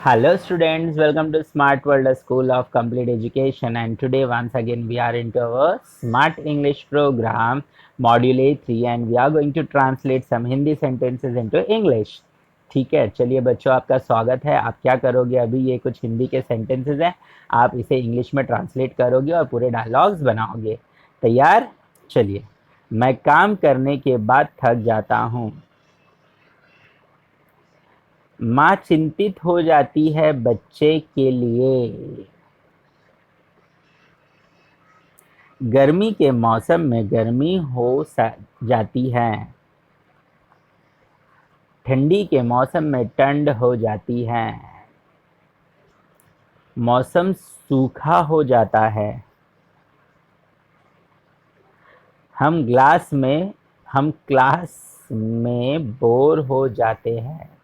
Hello students, welcome to Smart World, a school of complete education, and today once again we are into our Smart English program module A3 and we are going to translate some Hindi sentences into English. ठीक है, चलिए बच्चों आपका स्वागत है। आप क्या करोगे, अभी ये कुछ हिंदी के सेंटेंसेस हैं, आप इसे इंग्लिश में ट्रांसलेट करोगे और पूरे डायलॉग्स बनाओगे। तैयार? चलिए। मैं काम करने के बाद थक जाता हूँ। माँ चिंतित हो जाती है बच्चे के लिए। गर्मी के मौसम में गर्मी हो जाती है। ठंडी के मौसम में ठंड हो जाती है। मौसम सूखा हो जाता है। हम क्लास में बोर हो जाते हैं।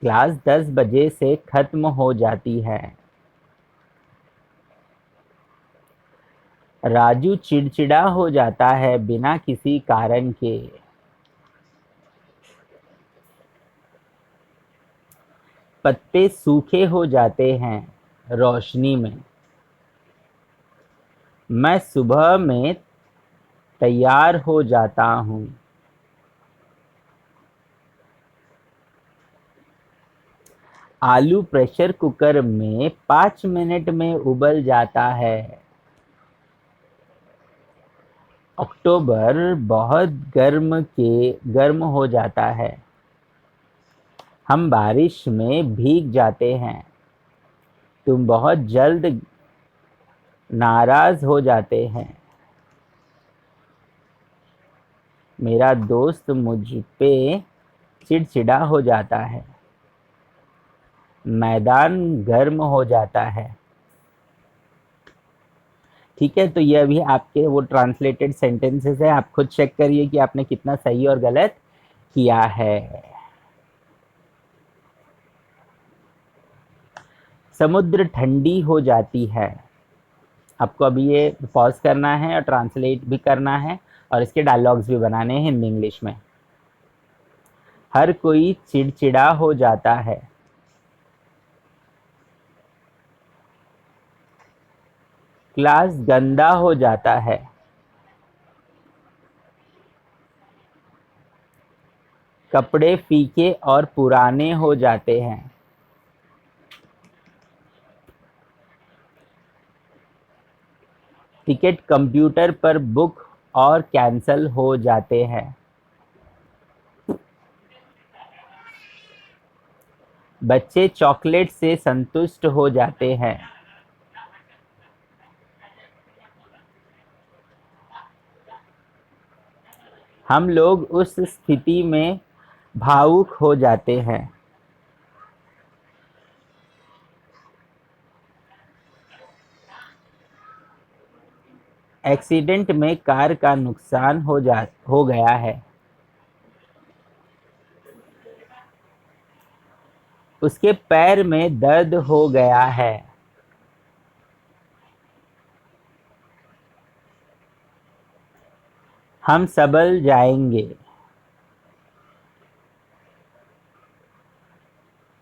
क्लास 10 बजे से खत्म हो जाती है। राजू चिड़चिड़ा हो जाता है बिना किसी कारण के। पत्ते सूखे हो जाते हैं रोशनी में। मैं सुबह में तैयार हो जाता हूँ। आलू प्रेशर कुकर में 5 मिनट में उबल जाता है। अक्टूबर बहुत गर्म हो जाता है। हम बारिश में भीग जाते हैं। तुम बहुत जल्द नाराज हो जाते हैं। मेरा दोस्त मुझ पे चिड़चिड़ा हो जाता है। मैदान गर्म हो जाता है। ठीक है, तो ये अभी आपके वो ट्रांसलेटेड सेंटेंसेस है। आप खुद चेक करिए कि आपने कितना सही और गलत किया है। समुद्र ठंडी हो जाती है। आपको अभी ये पॉज करना है और ट्रांसलेट भी करना है और इसके डायलॉग्स भी बनाने हैं हिंदी इंग्लिश में। हर कोई चिड़चिड़ा हो जाता है। क्लास गंदा हो जाता है। कपड़े फीके और पुराने हो जाते हैं। टिकट कंप्यूटर पर बुक और कैंसल हो जाते हैं। बच्चे चॉकलेट से संतुष्ट हो जाते हैं। हम लोग उस स्थिति में भावुक हो जाते हैं। एक्सीडेंट में कार का नुकसान हो गया है। उसके पैर में दर्द हो गया है। हम संभल जाएंगे।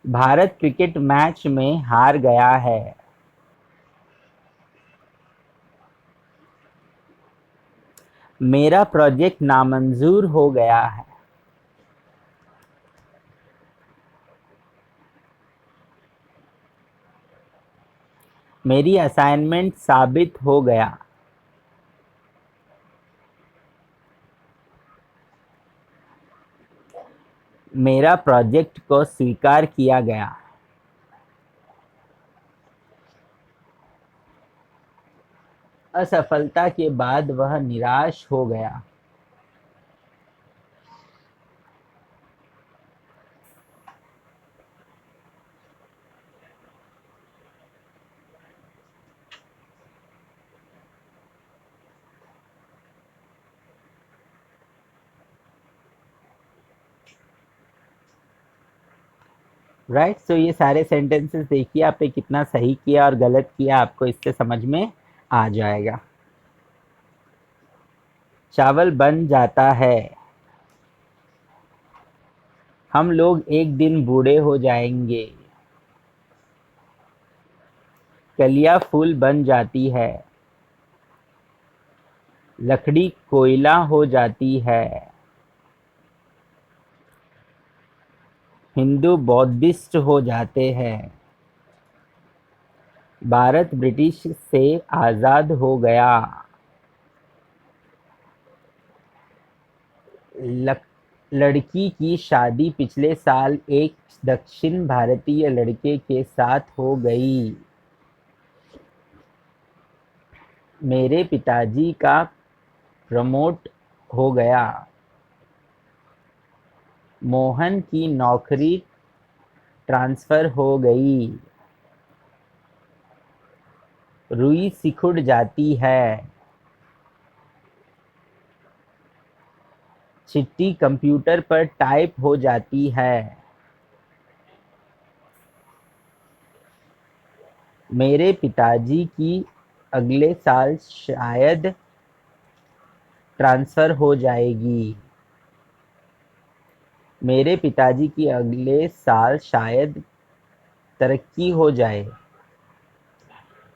भारत क्रिकेट मैच में हार गया है। मेरा प्रोजेक्ट नामंजूर हो गया है। मेरी असाइनमेंट साबित हो गया। मेरा प्रोजेक्ट को स्वीकार किया गया। असफलता के बाद वह निराश हो गया। राइट, सो ये सारे सेंटेंसेस देखिए आपने कितना सही किया और गलत किया, आपको इससे समझ में आ जाएगा। चावल बन जाता है। हम लोग एक दिन बूढ़े हो जाएंगे। कलियां फूल बन जाती है। लकड़ी कोयला हो जाती है। हिंदू बौद्धिस्ट हो जाते हैं। भारत ब्रिटिश से आज़ाद हो गया। लड़की की शादी पिछले साल एक दक्षिण भारतीय लड़के के साथ हो गई। मेरे पिताजी का प्रमोट हो गया। मोहन की नौकरी ट्रांसफर हो गई। रुई सिकुड़ जाती है। चिट्ठी कंप्यूटर पर टाइप हो जाती है। मेरे पिताजी की अगले साल शायद ट्रांसफर हो जाएगी। मेरे पिताजी की अगले साल शायद तरक्की हो जाए।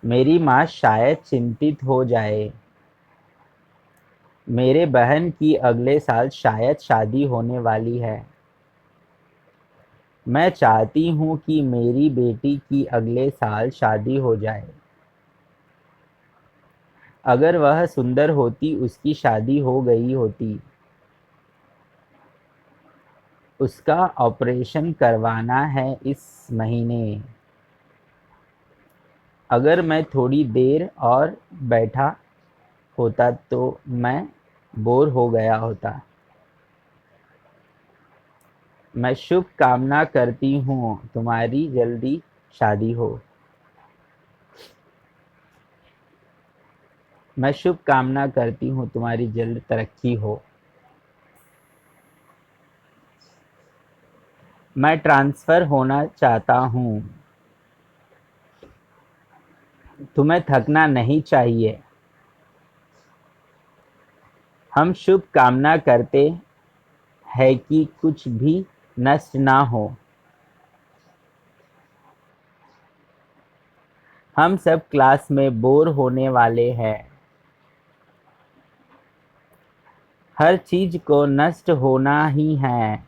मेरी माँ शायद चिंतित हो जाए। मेरे बहन की अगले साल शायद शादी होने वाली है। मैं चाहती हूँ कि मेरी बेटी की अगले साल शादी हो जाए। अगर वह सुंदर होती उसकी शादी हो गई होती। उसका ऑपरेशन करवाना है इस महीने। अगर मैं थोड़ी देर और बैठा होता तो मैं बोर हो गया होता। मैं शुभ कामना करती हूँ तुम्हारी जल्दी शादी हो। मैं शुभ कामना करती हूँ तुम्हारी जल्द तरक्की हो। मैं ट्रांसफर होना चाहता हूँ। तुम्हें थकना नहीं चाहिए। हम शुभ कामना करते हैं कि कुछ भी नष्ट ना हो। हम सब क्लास में बोर होने वाले हैं। हर चीज को नष्ट होना ही है।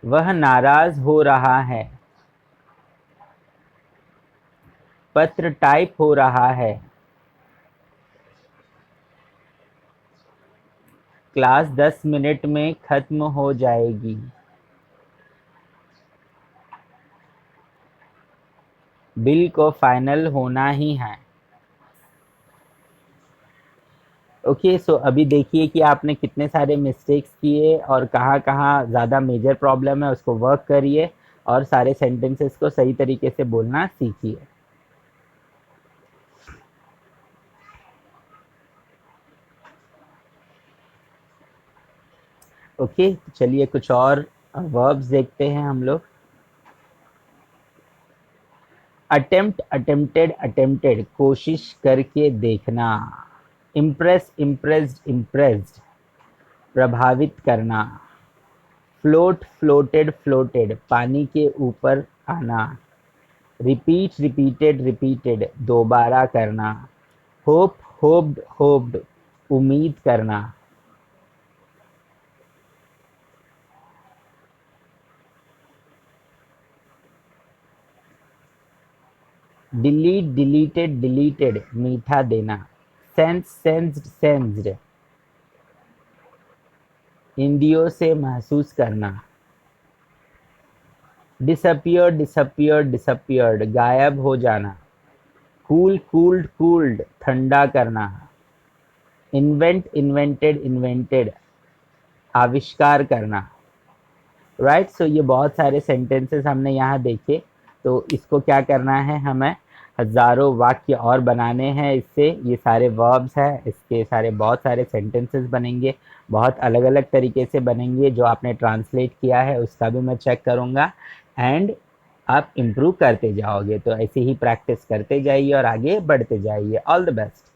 वह नाराज हो रहा है। पत्र टाइप हो रहा है। क्लास 10 मिनट में खत्म हो जाएगी। बिल को फाइनल होना ही है। ओके, सो अभी देखिए कि आपने कितने सारे मिस्टेक्स किए और कहाँ कहाँ ज़्यादा मेजर प्रॉब्लम है, उसको वर्क करिए और सारे सेंटेंसेस को सही तरीके से बोलना सीखिए। ओके, तो चलिए कुछ और वर्ब्स देखते हैं हम लोग। अटेम्प्ट, अटेम्प्टेड, अटेम्प्टेड, कोशिश करके देखना। इम्प्रेस, इम्प्रेस्ड, इम्प्रेस्ड, प्रभावित करना। फ्लोट, फ्लोटेड, फ्लोटेड, पानी के ऊपर आना। रिपीट, रिपीटेड, रिपीटेड, दोबारा करना। होप, होप्ड, होप्ड, उम्मीद करना। डिलीट, डिलीटेड, डिलीटेड, मीठा देना। सेंस, सेंस्ड, सेंस्ड, इंद्रियों से महसूस करना। डिसअपियर, डिसअपियर, डिसअपियर्ड, गायब हो जाना। कूल, कूल्ड, कूल्ड, ठंडा करना। इन्वेंट, इन्वेंटेड, इन्वेंटेड, आविष्कार करना। राइट, सो ये बहुत सारे सेंटेंसेस हमने यहाँ देखे। तो इसको क्या करना है, हमें हज़ारों वाक्य और बनाने हैं इससे। ये सारे वर्ब्स हैं, इसके सारे बहुत सारे सेंटेंसेस बनेंगे, बहुत अलग अलग तरीके से बनेंगे। जो आपने ट्रांसलेट किया है उसका भी मैं चेक करूँगा एंड आप इम्प्रूव करते जाओगे। तो ऐसे ही प्रैक्टिस करते जाइए और आगे बढ़ते जाइए। All the best.